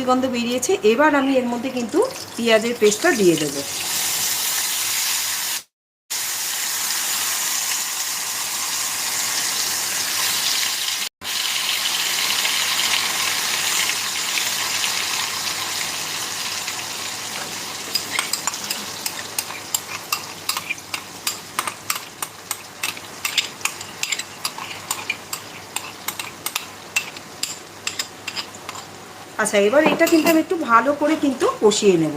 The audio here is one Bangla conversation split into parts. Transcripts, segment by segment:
গন্ধ বেরিয়েছে। এবার আমি এর মধ্যে কিন্তু পেঁয়াজের পেস্টটা দিয়ে দেবো। আচ্ছা, এবার এটা কিন্তু আমি একটু ভালো করে কিন্তু কষিয়ে নেব।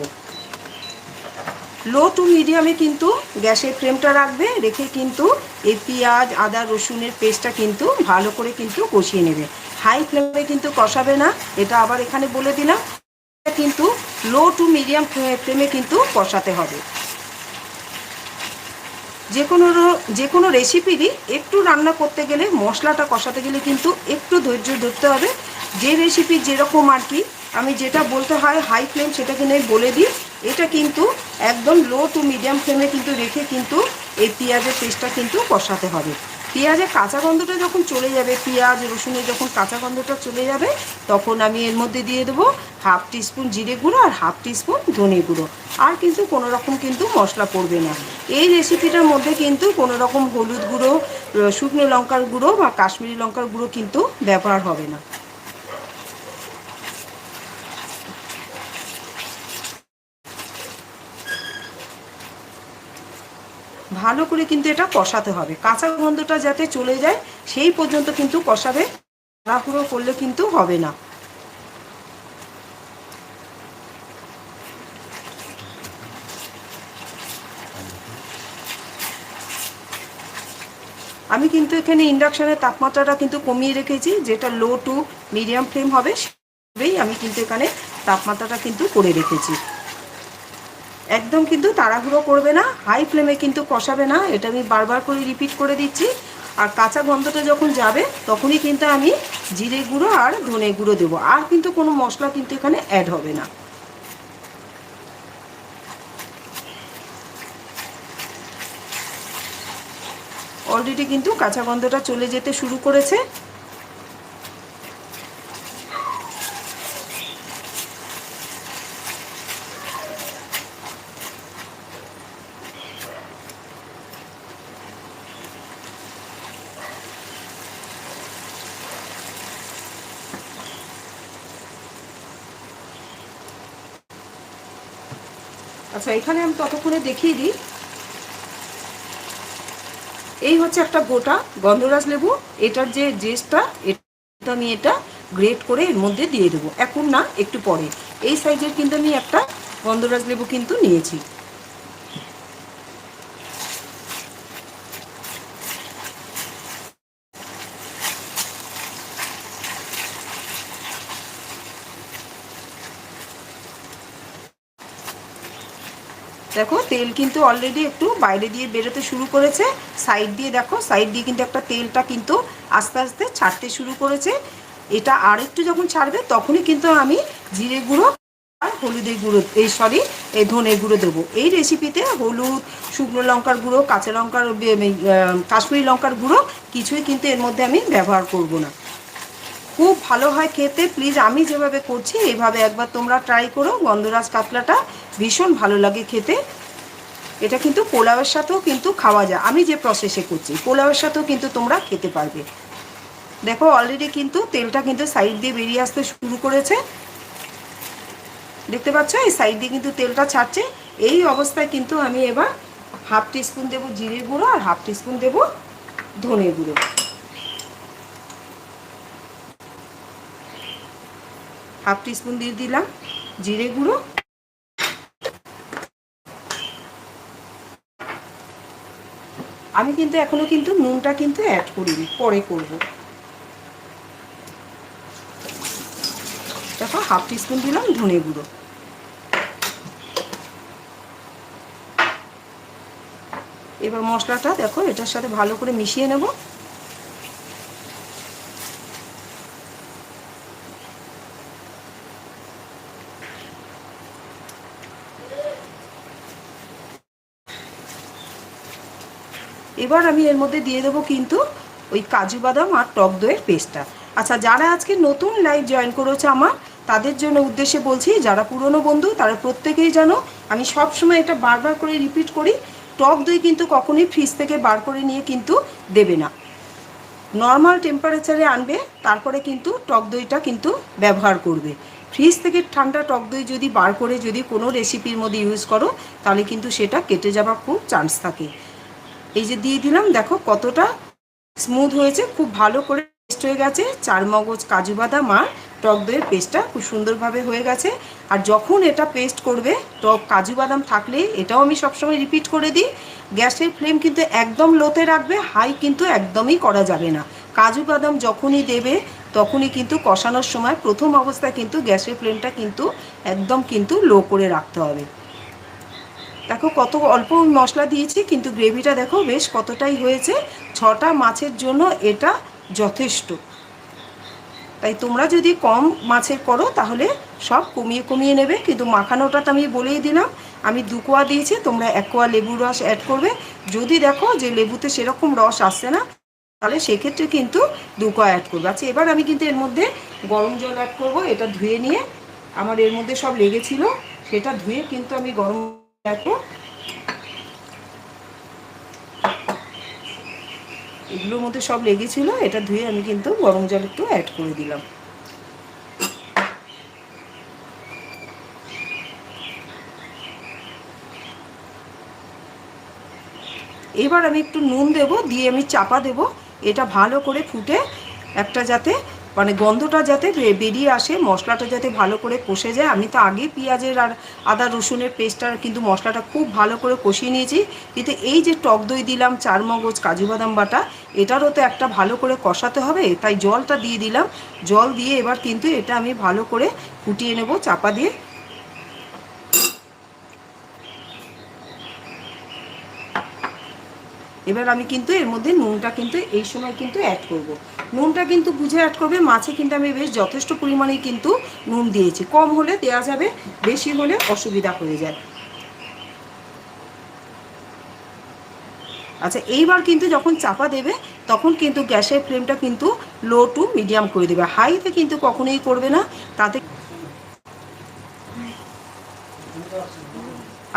লো টু মিডিয়ামে কিন্তু গ্যাসের ফ্লেমটা রাখবে, রেখে কিন্তু এই পেঁয়াজ আদা রসুনের পেস্টটা কিন্তু ভালো করে কিন্তু কষিয়ে নেবে। হাই ফ্লেমে কিন্তু কষাবে না, এটা আবার এখানে বলে দিলাম। কিন্তু লো টু মিডিয়াম ফ্লেমে কিন্তু কষাতে হবে। যে কোনো রেসিপিরই একটু রান্না করতে গেলে, মশলাটা কষাতে গেলে কিন্তু একটু ধৈর্য ধরতে হবে। যে রেসিপি যেরকম আর কি, আমি যেটা বলতে হয় হাই ফ্লেম সেটা কিন্তু আমি বলে দিই। এটা কিন্তু একদম লো টু মিডিয়াম ফ্লেমে কিন্তু রেখে কিন্তু এই পেঁয়াজের পেস্টটা কিন্তু কষাতে হবে। পেঁয়াজের কাঁচা গন্ধটা যখন চলে যাবে, পেঁয়াজ রসুনের যখন কাঁচা গন্ধটা চলে যাবে, তখন আমি এর মধ্যে দিয়ে দেবো হাফ টিস্পুন জিরে গুঁড়ো আর হাফ টিস্পুন ধনে গুঁড়ো। আর কিন্তু কোনো রকম কিন্তু মশলা পড়বে না। এই রেসিপিটার মধ্যে কিন্তু কোনো রকম হলুদ গুঁড়ো, শুকনো লঙ্কার গুঁড়ো বা কাশ্মীরি লঙ্কার গুঁড়ো কিন্তু ব্যবহার হবে না। ভালো করে কিন্তু এটা কষাতে হবে, কাঁচা গন্ধটা যাতে চলে যায় সেই পর্যন্ত কিন্তু কষাবে। তাড়াহুড়ো করলে কিন্তু হবে না। আমি কিন্তু এখানে ইন্ডাকশানের তাপমাত্রাটা কিন্তু কমিয়ে রেখেছি, যেটা লো টু মিডিয়াম ফ্লেম হবে সেভাবেই আমি কিন্তু এখানে তাপমাত্রাটা কিন্তু করে রেখেছি। একদম কিন্তু তাড়াহুড়ো করবে না, হাই ফ্লেমে কিন্তু কষাবে না, এটা আমি বারবার করে রিপিট করে দিচ্ছি। আর কাঁচা গন্ধটা যখন যাবে তখনই কিন্তু আমি জিরে গুঁড়ো আর ধনে গুঁড়ো দেবো, আর কিন্তু কোনো মশলা কিন্তু এখানে অ্যাড হবে না। অলরেডি কিন্তু কাঁচা গন্ধটা চলে যেতে শুরু করেছে। আচ্ছা, এখানে আমি ততক্ষণে দেখিয়ে দিই, এই হচ্ছে একটা গোটা গন্ধরাজ লেবু। এটার যে জেসটা, এটা আমি এটা গ্রেট করে এর মধ্যে দিয়ে দেবো, এখন না একটু পরে। এই সাইজের কিন্তু আমি একটা গন্ধরাজ লেবু কিন্তু নিয়েছি। দেখো তেল কিন্তু অলরেডি একটু বাইরে দিয়ে বেরোতে শুরু করেছে, সাইড দিয়ে দেখো, সাইড দিয়ে কিন্তু একটা তেলটা কিন্তু আস্তে আস্তে ছাড়তে শুরু করেছে। এটা আর একটু যখন ছাড়বে তখনই কিন্তু আমি জিরে গুঁড়ো আর হলুদের গুঁড়ো, এই ধনে গুঁড়ো দেবো। এই রেসিপিতে হলুদ, শুকনো লঙ্কার গুঁড়ো, কাঁচা লঙ্কার, কাশ্মীরি লঙ্কার গুঁড়ো কিছুই কিন্তু এর মধ্যে আমি ব্যবহার করব না। খুব ভালো হয় খেতে, প্লিজ আমি যেভাবে করছি এইভাবে একবার তোমরা ট্রাই করো। গন্ধরাজ কাতলাটা ভীষণ ভালো লাগে খেতে। এটা কিন্তু পোলাওয়ের সাথেও কিন্তু খাওয়া যায়, আমি যে প্রসেসে করছি পোলাওয়ের সাথেও কিন্তু তোমরা খেতে পারবে। দেখো অলরেডি কিন্তু তেলটা কিন্তু সাইড দিয়ে বেরিয়ে আসতে শুরু করেছে, দেখতে পাচ্ছ এই সাইড দিয়ে কিন্তু তেলটা ছাড়ছে। এই অবস্থায় কিন্তু আমি এবার হাফ টিস্পুন দেবো জিরে গুঁড়ো আর হাফ টিস্পুন দেবো ধনে গুঁড়ো। হাফ টিস্পুন দিয়ে দিলাম জিরে গুঁড়ো। আমি কিন্তু এখনো কিন্তু নুনটা কিন্তু অ্যাড করিনি, পরে করব। দেখো হাফ টিস্পুন দিলাম ধনে গুঁড়ো। এবার মশলাটা দেখো এটার সাথে ভালো করে মিশিয়ে নেব। এবার আমি এর মধ্যে দিয়ে দেবো কিন্তু ওই কাজু বাদাম আর টক দইয়ের পেস্টটা। আচ্ছা, যারা আজকে নতুন লাইভ জয়েন করেছে আমার, তাদের জন্য উদ্দেশ্যে বলছি, যারা পুরনো বন্ধু তারা প্রত্যেকেই জানো আমি সব সময় এটা বারবার করে রিপিট করি, টক দই কিন্তু কখনোই ফ্রিজ থেকে বার করে নিয়ে কিন্তু দেবে না, নর্মাল টেম্পারেচারে আনবে, তারপরে কিন্তু টক দইটা কিন্তু ব্যবহার করবে। ফ্রিজ থেকে ঠান্ডা টক দই যদি বার করে যদি কোনো রেসিপির মধ্যে ইউজ করো তাহলে কিন্তু সেটা কেটে যাওয়ার খুব চান্স থাকে। এই যে দিয়ে দিলাম, দেখো কতটা স্মুথ হয়েছে, খুব ভালো করে পেস্ট হয়ে গেছে। চারমগজ, কাজু বাদাম আর টক দইয়ের পেস্টটা খুব সুন্দরভাবে হয়ে গেছে। আর যখন এটা পেস্ট করবে, টক কাজু বাদাম থাকলে, এটাও আমি সবসময় রিপিট করে দিই, গ্যাসের ফ্লেম কিন্তু একদম লোতে রাখবে, হাই কিন্তু একদমই করা যাবে না। কাজু বাদাম যখনই দেবে তখনই কিন্তু কষানোর সময় প্রথম অবস্থায় কিন্তু গ্যাসের ফ্লেমটা কিন্তু একদম কিন্তু লো করে রাখতে হবে। দেখো কত অল্প মশলা দিয়েছি, কিন্তু গ্রেভিটা দেখো বেশ কতটাই হয়েছে। 6টা মাছের জন্য এটা যথেষ্ট। তাই তোমরা যদি কম মাছের করো তাহলে সব কমিয়ে কমিয়ে নেবে। কিন্তু মাখানোটা তো আমি বলেই দিলাম, আমি 2 কোয়া দিয়েছি, তোমরা 1 কোয়া লেবুর রস অ্যাড করবে। যদি দেখো যে লেবুতে সেরকম রস আসছে না তাহলে সেক্ষেত্রে কিন্তু 2 কোয়া অ্যাড করবে। আচ্ছা, এবার আমি কিন্তু এর মধ্যে গরম জল অ্যাড করবো। এটা ধুয়ে নিয়ে, আমার এর মধ্যে সব লেগেছিল সেটা ধুয়ে কিন্তু আমি গরম অ্যাড করব। এগুলোর মধ্যে সব লেগেছিল, এটা ধুয়ে আমি কিন্তু গরম জল একটু অ্যাড করে দিলাম। এবার আমি একটু নুন দেব, দিয়ে আমি চাপা দেব, এটা ভালো করে ফুটে একটা যাতে মানে গন্ধটা যাতে বেরিয়ে আসে, মশলাটা যাতে ভালো করে কষে যায়। আমি তো আগে পেঁয়াজের আর আদা রসুনের পেস্টটা কিন্তু মশলাটা খুব ভালো করে কষিয়ে নিয়েছি, কিন্তু এই যে টক দই দিলাম, চারমগজ, কাজু বাদাম বাটা, এটারও তো একটা ভালো করে কষাতে হবে, তাই জলটা দিয়ে দিলাম। জল দিয়ে এবার কিন্তু এটা আমি ভালো করে ফুটিয়ে নেব চাপা দিয়ে। এবার আমি কিন্তু এর মধ্যে নুনটা কিন্তু এই সময় কিন্তু অ্যাড করব। নুনটা কিন্তু বুঝে অ্যাড করবে, মাছে কিন্তু আমি বেশ যথেষ্ট পরিমাণে কিন্তু নুন দিয়েছি, কম হলে দেওয়া যাবে, বেশি হলে অসুবিধা হয়ে যায়। আচ্ছা, এইবার কিন্তু যখন চাপা দেবে তখন কিন্তু গ্যাসের ফ্লেমটা কিন্তু লো টু মিডিয়াম করে দেবে, হাইতে কিন্তু কখনোই করবে না, তাতে।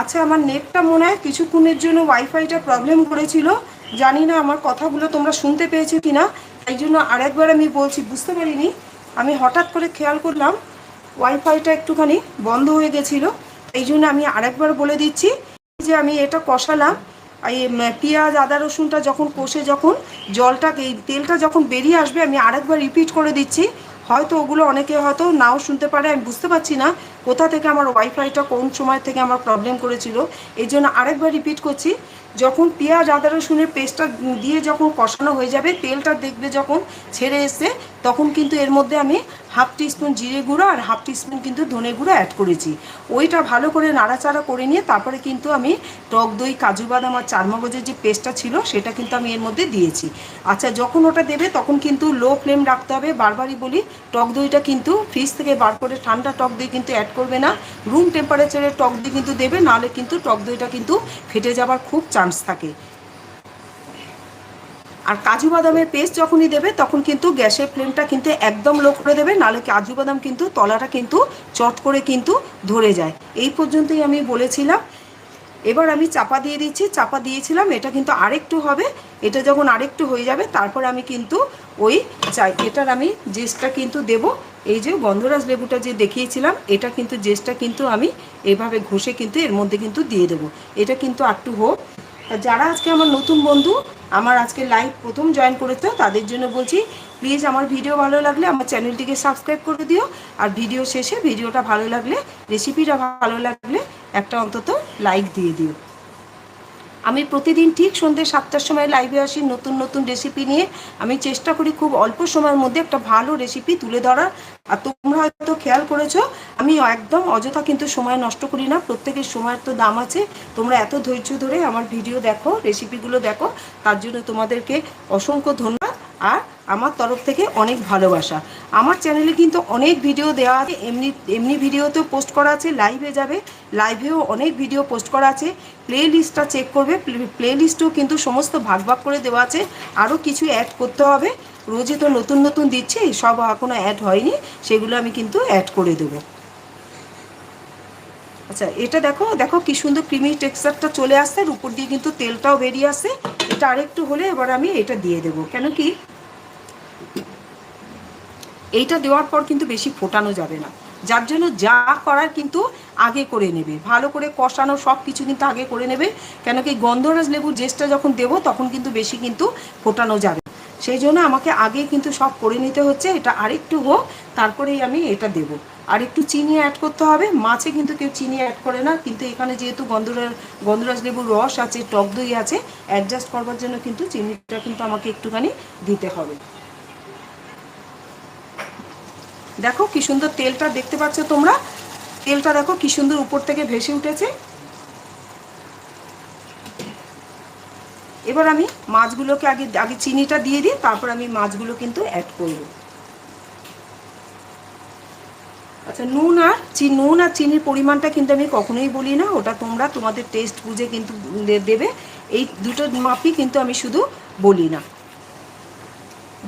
আচ্ছা, আমার নেটটা মনে হয় কিছুক্ষণের জন্য ওয়াইফাইটা প্রবলেম করেছিল, জানি না আমার কথাগুলো তোমরা শুনতে পেয়েছো কি না, তাই জন্য আরেকবার আমি বলছি, বুঝতে পারিনি, আমি হঠাৎ করে খেয়াল করলাম ওয়াইফাইটা একটুখানি বন্ধ হয়ে গেছিলো, এই জন্য আমি আরেকবার বলে দিচ্ছি যে আমি এটা কষালাম, এই পেঁয়াজ আদা রসুনটা যখন কষে যখন জলটা এই তেলটা যখন বেরিয়ে আসবে, আমি আরেকবার রিপিট করে দিচ্ছি, হয়তো ওগুলো অনেকে হয়তো নাও শুনতে পারে, আমি বুঝতে পারছি না কোথা থেকে আমার ওয়াইফাইটা কোন সময় থেকে আমার প্রবলেম করেছিল, এই জন্য আরেকবার রিপিট করছি। যখন পেঁয়াজ আদা রসুনের পেস্টটা দিয়ে যখন কষানো হয়ে যাবে, তেলটা দেখবে যখন ছেড়ে এসে, তখন কিন্তু এর মধ্যে আমি হাফ টিস্পুন জিরে গুঁড়ো আর হাফ টিস্পুন কিন্তু ধনে গুঁড়ো অ্যাড করেছি। ওইটা ভালো করে নাড়াচাড়া করে নিয়ে তারপরে কিন্তু আমি টক দই, কাজু বাদাম আর চারমগজের যে পেস্টটা ছিল সেটা কিন্তু আমি এর মধ্যে দিয়েছি। আচ্ছা, যখন ওটা দেবে তখন কিন্তু লো ফ্লেম রাখতে হবে, বারবারই বলি, টক দইটা কিন্তু ফ্রিজ থেকে বার করে ঠান্ডা টক দই কিন্তু অ্যাড করবে না, রুম টেম্পারেচারের টক দই কিন্তু দেবে, নাহলে কিন্তু টক দইটা কিন্তু ফেটে যাবার খুব চান্স থাকে। আর কাজু বাদামের পেস্ট যখনই দেবে তখন কিন্তু গ্যাসের ফ্লেমটা কিন্তু একদম লো করে দেবে, নাহলে কাজু বাদাম কিন্তু তলাটা কিন্তু চট করে কিন্তু ধরে যায়। এই পর্যন্তই আমি বলেছিলাম। এবার আমি চাপা দিয়ে দিচ্ছি, চাপা দিয়েছিলাম, এটা কিন্তু আরেকটু হবে, এটা যখন আরেকটু হয়ে যাবে তারপর আমি কিন্তু ওই এটার আমি জেসটা কিন্তু দেব, এই যে গন্ধরাজ লেবুটা যে দেখিয়েছিলাম এটা কিন্তু জেসটা কিন্তু আমি এভাবে ঘষে কিন্তু এর মধ্যে কিন্তু দিয়ে দেবো। এটা কিন্তু একটু হোক। যারা আজকে আমার নতুন বন্ধু, আমার আজকে লাইভ প্রথম জয়েন করেছো, তাদের জন্য বলছি, প্লিজ আমার ভিডিও ভালো লাগলে আমার চ্যানেলটিকে সাবস্ক্রাইব করে দিও, আর ভিডিও শেষে ভিডিওটা ভালো লাগলে, রেসিপিটা ভালো লাগলে একটা অন্তত লাইক দিয়ে দিও। আমি প্রতিদিন ঠিক সন্ধ্যে 7টার সময় লাইভে আসি নতুন নতুন রেসিপি নিয়ে। আমি চেষ্টা করি খুব অল্প সময়ের মধ্যে একটা ভালো রেসিপি তুলে ধরার। আর তোমরা হয়তো খেয়াল করেছো, আমি একদম অযথা কিন্তু সময় নষ্ট করি না, প্রত্যেকের সময়ের তো দাম আছে। তোমরা এত ধৈর্য ধরে আমার ভিডিও দেখো, রেসিপিগুলো দেখো, তার জন্য তোমাদেরকে অসংখ্য ধন্যবাদ, আর আমার তরফ থেকে অনেক ভালোবাসা। আমার চ্যানেলে কিন্তু অনেক ভিডিও দেওয়া আছে, এমনি ভিডিওতেও পোস্ট করা আছে, লাইভে যাবে, লাইভেও অনেক ভিডিও পোস্ট করা আছে, প্লে লিস্টটা চেক করবে, প্লে লিস্টেও কিন্তু সমস্ত ভাগ ভাগ করে দেওয়া আছে, আরও কিছু অ্যাড করতে হবে, রোজই তো নতুন নতুন দিচ্ছি, সব এখনও অ্যাড হয়নি, সেগুলো আমি কিন্তু অ্যাড করে দেবো। আচ্ছা এটা দেখো দেখো কি সুন্দর ক্রিমি টেক্সচারটা চলে আসছে, আর উপর দিয়ে কিন্তু তেলটাও বেরিয়ে আসছে। এটা আরেকটু হলে এবার আমি এটা দিয়ে দেবো, কেন কি এইটা দেওয়ার পর কিন্তু বেশি ফোটানো যাবে না, যার জন্য যা করার কিন্তু আগে করে নেবে, ভালো করে কষানো সব কিছু কিন্তু আগে করে নেবে, কেন কি গন্ধরাজ লেবুর জেসটা যখন দেবো তখন কিন্তু বেশি কিন্তু ফোটানো যাবে, সেই জন্য আমাকে আগে কিন্তু সব করে নিতে হচ্ছে। এটা আরেকটু হোক, তারপরেই আমি এটা দেবো। আর একটু চিনি অ্যাড করতে হবে, মাছে কিন্তু কেউ চিনি অ্যাড করে না, কিন্তু এখানে যেহেতু গন্ধরাজ লেবুর রস আছে, টক দই আছে, অ্যাডজাস্ট করবার জন্য কিন্তু চিনিটা কিন্তু আমাকে একটুখানি দিতে হবে। দেখো কি সুন্দর তেলটা দেখতে পাচ্ছ তোমরা, তেলটা দেখো কি সুন্দর উপর থেকে ভেসে উঠেছে। এবার আমি মাছগুলোকে আগে আগে চিনিটা দিয়ে দিই, তারপর আমি মাছগুলো কিন্তু অ্যাড করব। আচ্ছা নুন আর চিনির পরিমাণটা কিন্তু আমি কখনোই বলি না, ওটা তোমরা তোমাদের টেস্ট বুঝে কিন্তু দেবে, এই দুটো মাপই কিন্তু আমি শুধু বলি না।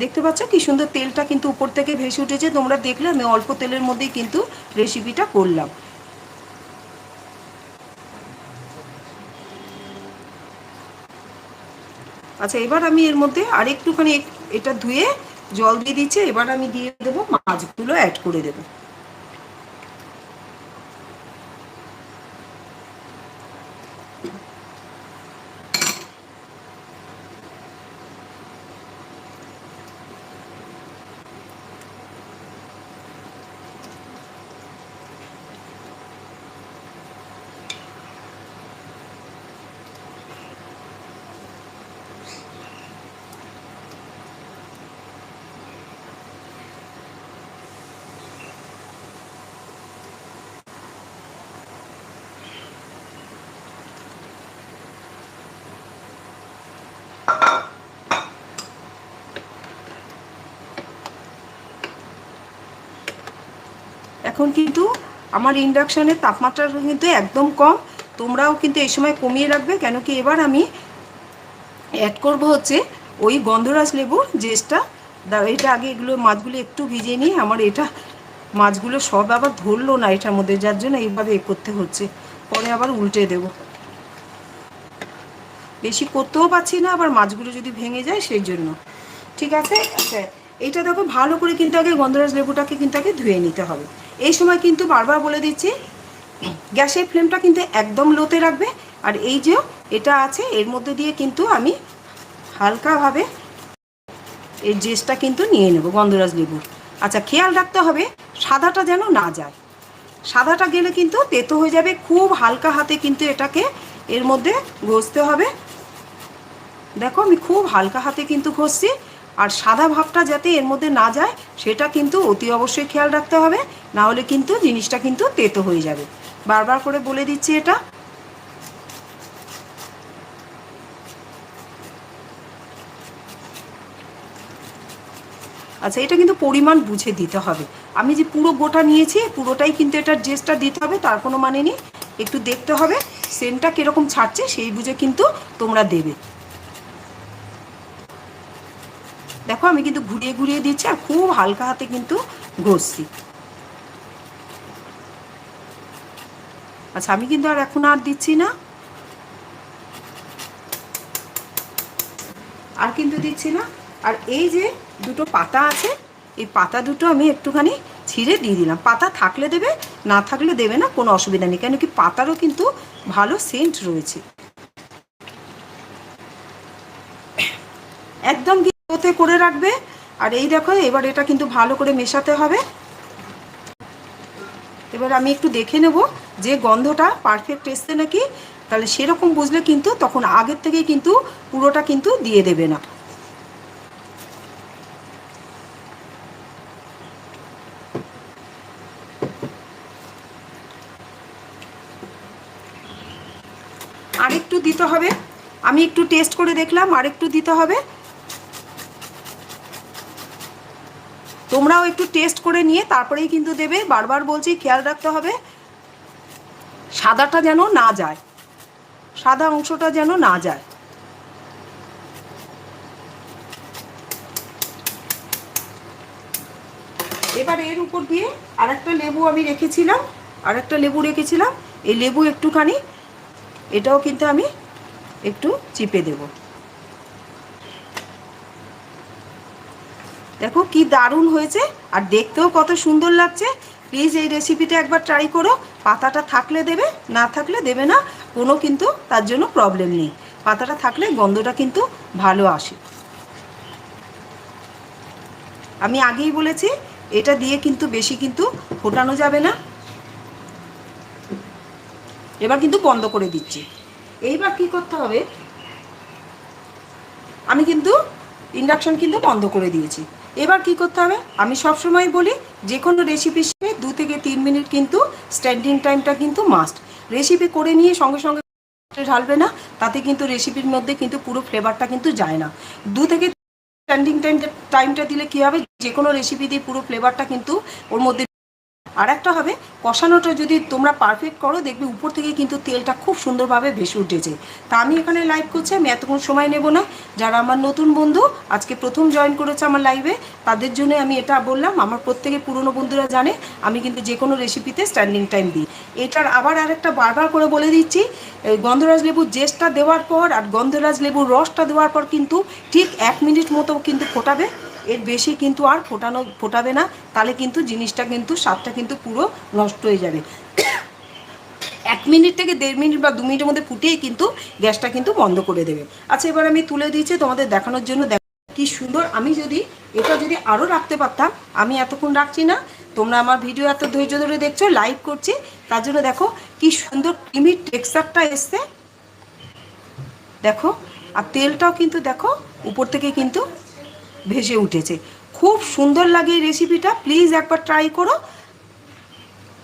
দেখতে পাচ্ছ কি সুন্দর তেলটা কিন্তু উপর থেকে ভেসে উঠেছে, তোমরা দেখলে আমি অল্প তেলের মধ্যেই কিন্তু রেসিপিটা করলাম। আচ্ছা এবার আমি এর মধ্যে আরেকটুখানি এটা ধুয়ে জল দিয়ে দিচ্ছি, এবার আমি দিয়ে দেবো মাছগুলো অ্যাড করে দেবো। এখন কিন্তু আমার ইন্ডাকশানের তাপমাত্রা কিন্তু একদম কম, তোমরাও কিন্তু এই সময় কমিয়ে রাখবে, কেন কি এবার আমি অ্যাড করব হচ্ছে ওই গন্ধরাজ লেবুর জেসটা। এটা আগে এগুলো মাছগুলো একটু ভিজিয়ে নিয়ে, আমার এটা মাছগুলো সব আবার ধরলো না এটার মধ্যে, যার জন্য এইভাবে করতে হচ্ছে, পরে আবার উল্টে দেব, বেশি করতেও পারছি না, আবার মাছগুলো যদি ভেঙে যায় সেই জন্য। ঠিক আছে। আচ্ছা এইটা দেখো ভালো করে কিন্তু আগে গন্ধরাজ লেবুটাকে কিন্তু আগে ধুয়ে নিতে হবে। এই সময় কিন্তু বারবার বলে দিচ্ছি গ্যাসের ফ্লেমটা কিন্তু একদম লোতে রাখবে, আর এই যে এটা আছে এর মধ্যে দিয়ে কিন্তু আমি হালকাভাবে এই জেসটা কিন্তু নিয়ে নেব গন্ধরাজ লেবুর। আচ্ছা খেয়াল রাখতে হবে সাদাটা যেন না যায়, সাদাটা গেলে কিন্তু তেতো হয়ে যাবে, খুব হালকা হাতে কিন্তু এটাকে এর মধ্যে ঘষতে হবে। দেখো আমি খুব হালকা হাতে কিন্তু ঘষছি, আর সাদা ভাবটা যাতে এর মধ্যে না যায় সেটা কিন্তু অতি অবশ্যই খেয়াল রাখতে হবে, না হলে কিন্তু জিনিসটা কিন্তু তেতো হয়ে যাবে, বারবার করে বলে দিচ্ছি এটা। আচ্ছা এটা কিন্তু পরিমাণ বুঝে দিতে হবে, আমি যে পুরো গোটা নিয়েছি পুরোটাই কিন্তু এটার জেসটা দিতে হবে তার কোনো মানে নেই, একটু দেখতে হবে সেন্টটা কীরকম ছাড়ছে সেই বুঝে কিন্তু তোমরা দেবে। দেখো আমি কিন্তু ঘুরিয়ে ঘুরিয়ে দিচ্ছি আর খুব হালকা হাতে কিন্তু ঘষছি। আচ্ছা আমি কিন্তু আর এখন আর দিচ্ছি না, আর কিন্তু দিচ্ছি না। আর এই যে দুটো পাতা আছে, এই পাতা দুটো আমি একটুখানি ছিঁড়ে দিয়ে দিলাম, পাতা থাকলে দেবে, না থাকলে দেবে না, কোনো অসুবিধা নেই, কেন কি পাতারও কিন্তু ভালো সেন্ট রয়েছে। একদম ওতে করে রাখবে। আর এই দেখো এবার এটা কিন্তু ভালো করে মেশাতে হবে। এবার আমি একটু দেখে নেব যে গন্ধটা পারফেক্ট এসছে নাকি, তাহলে সেরকম বুঝলে কিন্তু তখন আগের থেকেই কিন্তু পুরোটা কিন্তু দিয়ে দেবে না। আরেকটু দিতে হবে, আমি একটু টেস্ট করে দেখলাম, আরেকটু দিতে হবে, তোমরাও একটু টেস্ট করে নিয়ে তারপরেই কিন্তু দেবে। বারবার বলছি খেয়াল রাখতে হবে সাদাটা যেন না যায়, সাদা অংশটা যেন না যায়। এবার এর উপর দিয়ে আরেকটা লেবু আমি রেখেছিলাম, এই লেবু একটুখানি এটাও কিন্তু আমি একটু চিপে দেব। দেখো কি দারুণ হয়েছে, আর দেখতেও কত সুন্দর লাগছে। প্লিজ এই রেসিপিটা একবার ট্রাই করো। পাতাটা থাকলে দেবে, না থাকলে দেবে না, কোনো কিন্তু তার জন্য প্রবলেম নেই। পাতাটা থাকলে গন্ধটা কিন্তু ভালো আসে। আমি আগেই বলেছি এটা দিয়ে কিন্তু বেশি কিন্তু ফোটানো যাবে না। এবার কিন্তু বন্ধ করে দিচ্ছি। এইবার কি করতে হবে, আমি কিন্তু ইন্ডাকশন কিন্তু বন্ধ করে দিয়েছি। এবার কি করতে হবে, আমি সবসময় বলি যে কোনো রেসিপির সাথে 2 থেকে 3 মিনিট কিন্তু স্ট্যান্ডিং টাইমটা কিন্তু মাস্ট। রেসিপি করে নিয়ে সঙ্গে সঙ্গে ঢালবে না, তাতে কিন্তু রেসিপির মধ্যে কিন্তু পুরো ফ্লেভারটা কিন্তু যায় না। 2 থেকে স্ট্যান্ডিং টাইমটা দিলে কী হবে, যে কোনো রেসিপি দিয়ে পুরো ফ্লেভারটা কিন্তু ওর মধ্যে। আর একটা হবে, কষানোটা যদি তোমরা পারফেক্ট করো দেখবে উপর থেকে কিন্তু তেলটা খুব সুন্দরভাবে ভেসে উঠেছে। তা আমি এখানে লাইভ করছি, আমি এতক্ষণ সময় নেব না। যারা আমার নতুন বন্ধু আজকে প্রথম জয়েন করেছে আমার লাইভে, তাদের জন্য আমি এটা বললাম। আমার প্রত্যেকে পুরনো বন্ধুরা জানে আমি কিন্তু যে কোনো রেসিপিতে স্ট্যান্ডিং টাইম দিই। এটার আবার আরেকটা বারবার করে বলে দিচ্ছি, গন্ধরাজ লেবুর জেসটা দেওয়ার পর আর গন্ধরাজ লেবুর রসটা দেওয়ার পর কিন্তু ঠিক 1 মিনিট মতো কিন্তু ফোটাবে। এর বেশি কিন্তু আর ফোটাবে না, তাহলে কিন্তু জিনিসটা কিন্তু স্বাদটা কিন্তু পুরো নষ্ট হয়ে যাবে। 1 মিনিট থেকে 1.5 মিনিট বা 2 মিনিটের মধ্যে ফুটিয়ে কিন্তু গ্যাসটা কিন্তু বন্ধ করে দেবে। আচ্ছা, এবার আমি তুলে দিয়েছি তোমাদের দেখানোর জন্য। কি সুন্দর, আমি যদি এটা আরও রাখতে পারতাম, আমি এতক্ষণ রাখছি না। তোমরা আমার ভিডিও এত ধৈর্য ধরে দেখছো, লাইভ করছি, তার জন্য দেখো কি সুন্দর ক্রিমি টেক্সচারটা এসছে, দেখো। আর তেলটাও কিন্তু দেখো উপর থেকে কিন্তু ভেসে উঠেছে, খুব সুন্দর লাগে এই রেসিপিটা। প্লিজ একবার ট্রাই করো,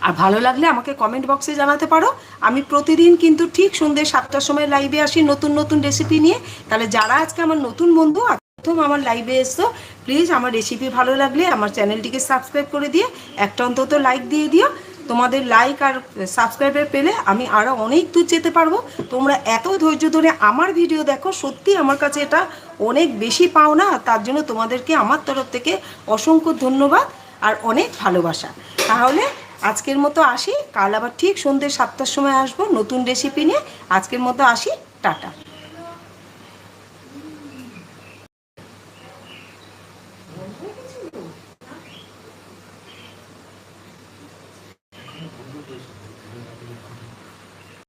আর ভালো লাগলে আমাকে কমেন্ট বক্সে জানাতে পারো। আমি প্রতিদিন কিন্তু ঠিক সন্ধ্যে 7টার সময় লাইভে আসি নতুন নতুন রেসিপি নিয়ে। তাহলে যারা আজকে আমার নতুন বন্ধু, প্রথম আমার লাইভে এসছো, প্লিজ আমার রেসিপি ভালো লাগলে আমার চ্যানেলটিকে সাবস্ক্রাইব করে দিয়ে একটা অন্তত লাইক দিয়ে দিও। তোমাদের লাইক আর সাবস্ক্রাইবার পেলে আমি আরও অনেক দূর যেতে পারবো। তোমরা এত ধৈর্য ধরে আমার ভিডিও দেখো, সত্যি আমার কাছে এটা অনেক বেশি পাওনা। তার জন্য তোমাদেরকে আমার তরফ থেকে অসংখ্য ধন্যবাদ আর অনেক ভালোবাসা। তাহলে আজকের মতো আসি, কাল আবার ঠিক সন্ধ্যে 7টার সময় আসবো নতুন রেসিপি নিয়ে। আজকের মতো আসি, টাটা।